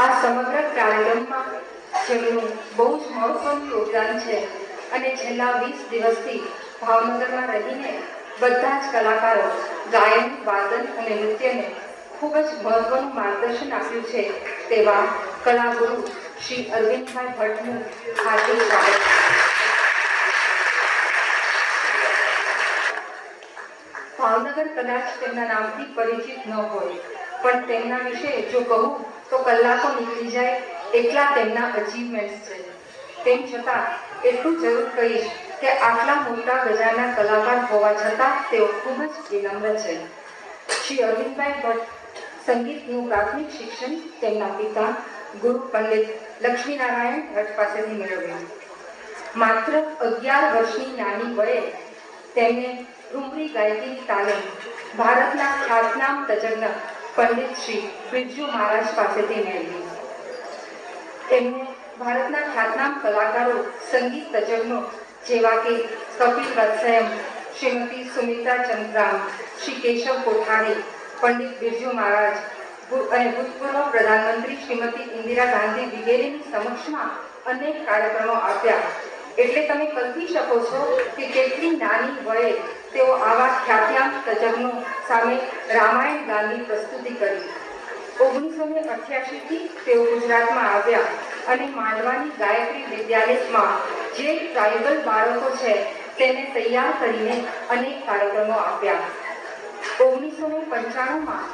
આ સમગ્ર કાર્યક્રમમાં જેમનું બહુ જ મહત્વનું યોગદાન છે અને છેલ્લા 20 દિવસથી ભાવનગરમાં રહીને બધા જ કલાકારો ગાયન, વાદન અને નૃત્યને ખૂબ જ મહત્વનું માર્ગદર્શન આપ્યું છે તેવા કલાગુરુ શ્રી અરવિંદભાઈ ભટ્ટનું હાર્દિક સ્વાગત. ભાવનગર કદાચ તેમના નામથી પરિચિત ન હોય, પણ તેમના વિશે જો કહું તો કલાકો નીકળી જાય એટલા તેમના અચીવમેન્ટ્સ છે. તેમ છતાં એટલું જરૂર કહીશ કે આટલા મોટા ગજાના કલાકાર હોવા છતાં તેઓ ખૂબ જ વિનમ્ર છે. શ્રી અરવિંદભાઈ ભટ્ટ સંગીતનું પ્રાથમિક શિક્ષણ તેમના પિતા ગુરુ પંડિત લક્ષ્મીનારાયણ ભટ્ટ પાસેથી મેળવ્યું. માત્ર 11 વર્ષની નાની વયે તેમને ઠુમરી ગાયકીની તાલીમ ભારતના ખ્યાતનામ તજજ્ઞ પંડિત શ્રી બિરજુ મહારાજ પાસેથી મેળવી. તેમને ભારતના ખ્યાતનામ કલાકારો, સંગીત તજજ્ઞો જેવા કે કપિલ વત્સયમ, શ્રીમતી સુમિત્રા ચંદ્રામ, શ્રી કેશવ કોઠારી, પંડિત બિરજુ મહારાજ અને ભૂતપૂર્વ પ્રધાનમંત્રી શ્રીમતી ઇન્દિરા ગાંધી વગેરેની સમક્ષમાં અનેક કાર્યક્રમો આપ્યા. એટલે તમે કલ્પી શકો છો કે કેટલી નાની વયે તેઓ આવા ખ્યાતનામ તજજ્ઞો સામે રામાયણ ગાનની પ્રસ્તુતિ કરી. 1988થી તેઓ ગુજરાતમાં આવ્યા અને માંડવાની ગાયત્રી વિદ્યાલયમાં જે ટ્રાઇબલ બાળકો છે તેને તૈયાર કરીને અનેક કાર્યક્રમો આપ્યા. 1995માં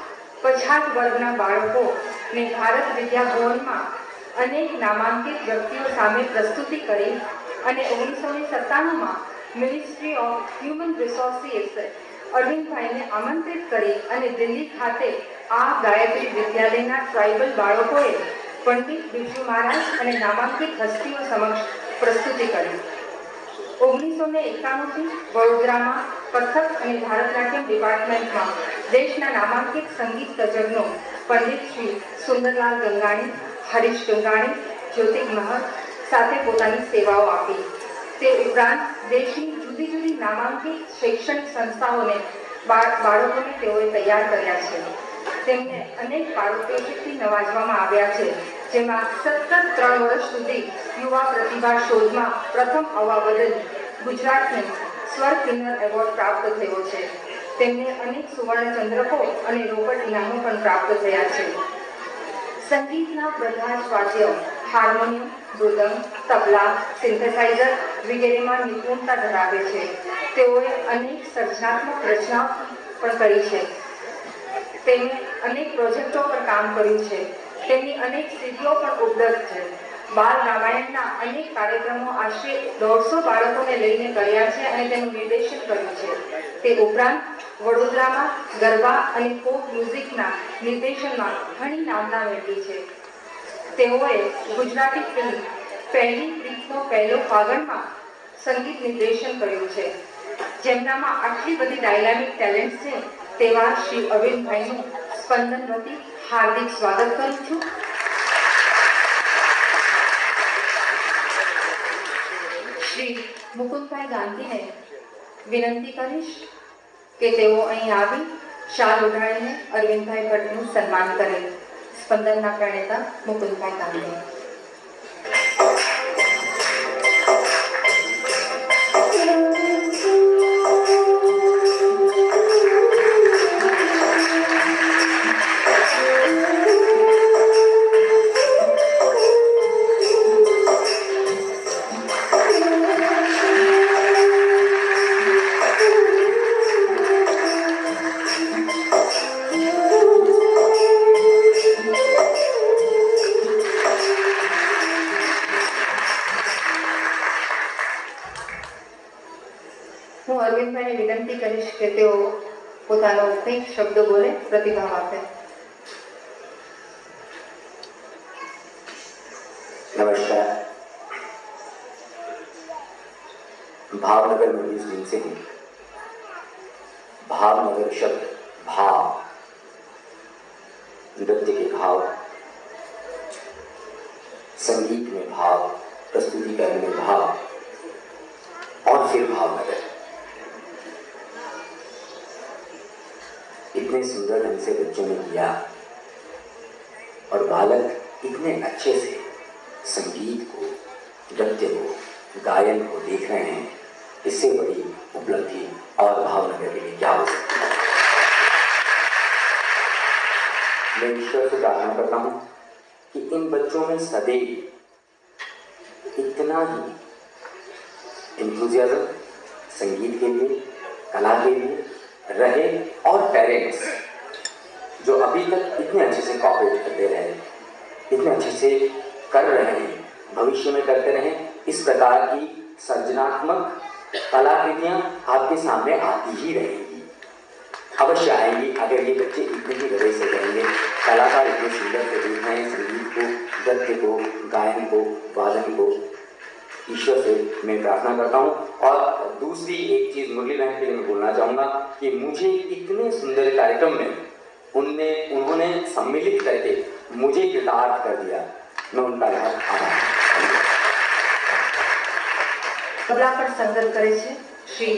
પછાત વર્ગના બાળકોને ભારત વિદ્યાભવનમાં અનેક નામાંકિત વ્યક્તિઓ સામે પ્રસ્તુતિ કરી અને 1997માં મિનિસ્ટ્રી ઓફ હ્યુમન રિસોર્સિસ અરવિંદભાઈને આમંત્રિત કરી અને દિલ્હી ખાતે આ ગાયત્રી વિદ્યાલયના ટ્રાઇબલ બાળકોએ પંડિત બિરજુ મહારાજ અને નામાંકિત હસ્તીઓ સમક્ષ પ્રસ્તુતિ કરી. 1991થી વડોદરામાં કથક અને ભારતનાટ્યમ ડિપાર્ટમેન્ટમાં દેશના નામાંકિત સંગીત તજજ્ઞો પંડિત શ્રી સુંદરલાલ ગંગાણી, હરીશ ગંગાણી, જ્યોતિ મહર સાથે પોતાની સેવાઓ આપી. તે ઉપરાંત દેશની જુદી જુદી નામાંકિત શૈક્ષણિક સંસ્થાઓને બાળકોને તેઓએ તૈયાર કર્યા છે. તેમને અનેક પારિતોષિકથી નવાજવામાં આવ્યા છે, જેમાં સતત 3 વર્ષ સુધી યુવા પ્રતિભા શોધમાં પ્રથમ આવવા બદલ ગુજરાતને સ્વર કિન્નર એવોર્ડ પ્રાપ્ત થયો છે. તેમને અનેક સુવર્ણ ચંદ્રકો અને રોકડ ઇનામો પણ પ્રાપ્ત થયા છે. સંગીતના બધા જ વાદ્યો હાર્મોનિયમ, મૃદંગ, તબલા, સિન્થેસાઇઝર વગેરેમાં નિપુણતા ધરાવે છે. તેઓએ અનેક સર્જનાત્મક રચનાઓ પણ કરી છે. તેમણે અનેક પ્રોજેક્ટો પર કામ કર્યું છે. તેમની અનેક સિદ્ધિઓ પણ ઉપલબ્ધ છે. બાલ રામાયણના અનેક કાર્યક્રમો આશરે 150 બાળકોને લઈને કર્યા છે અને તેનું નિર્દેશન કર્યું છે. તે ઉપરાંત વડોદરામાં ગરબા અને ફોક મ્યુઝિકના નિર્દેશનમાં ઘણી નામના મેળવી છે. તેઓએ ગુજરાતી ફિલ્મ પહેલી પ્રીતનો પહેલો ફાગણમાં સંગીત નિર્દેશન કર્યું છે. જેમનામાં આટલી બધી ડાયનામિક ટેલેન્ટ છે તેવા શ્રી અરવિંદભાઈનું સ્પંદન વતી હાર્દિક સ્વાગત કરું છું. શ્રી મુકુંદભાઈ ગાંધીને વિનંતી કરીશ કે તેઓ અહીં આવી શાલ ઓઢાડીને અરવિંદભાઈ ભટ્ટનું સન્માન કરે. સ્પંદનના પ્રણેતા મુકુંદભાઈ ગાંધી. હું અરવિંદભાઈને વિનંતી કરીશ કે તેઓ પોતાનો કંઈક શબ્દો બોલે, પ્રતિભાવ આપે. नमस्कार. भावनगर में इस दिन से ही भावनगर शब्द भाव, नृत्य के भाव, संगीत में भाव, प्रस्तुति करने में भाव और फिर भावनगर, इतने सुंदर ढंग से बच्चों ने किया और बालक इतने अच्छे से संगीत को, नृत्य को, गायन को देख रहे हैं, इससे बड़ी उपलब्धि और भावनगर के लिए क्या हो सकती है। मैं ईश्वर से प्रार्थना करता हूं कि इन बच्चों में सदैव इतना ही एंथुजियाज्म संगीत के लिए, कला के लिए रहे, और पेरेंट्स जो अभी तक इतने अच्छे से कॉपरेट करते रहे, इतने अच्छे से कर रहे हैं, भविष्य में करते रहें। इस प्रकार की सृजनात्मक कलाकृतियां आपके सामने आती ही रहेंगी, अवश्य आएंगी, अगर ये बच्चे इतने ही हृदय से करेंगे। कलाकार इतने सुंदर से देख रहे हैं, संगीत को, नृत्य को, गायन को, वादन को। ईश्वर से मैं प्रार्थना करता हूँ। और दूसरी एक चीज मुरली बहन के लिए मैं बोलना चाहूँगा कि मुझे इतने सुंदर कार्यक्रम में उन्होंने सम्मिलित करके मुझे कृतार्थ कर दिया। मैं उनका बहुत आभार। तबला पर संगत करे છે શ્રી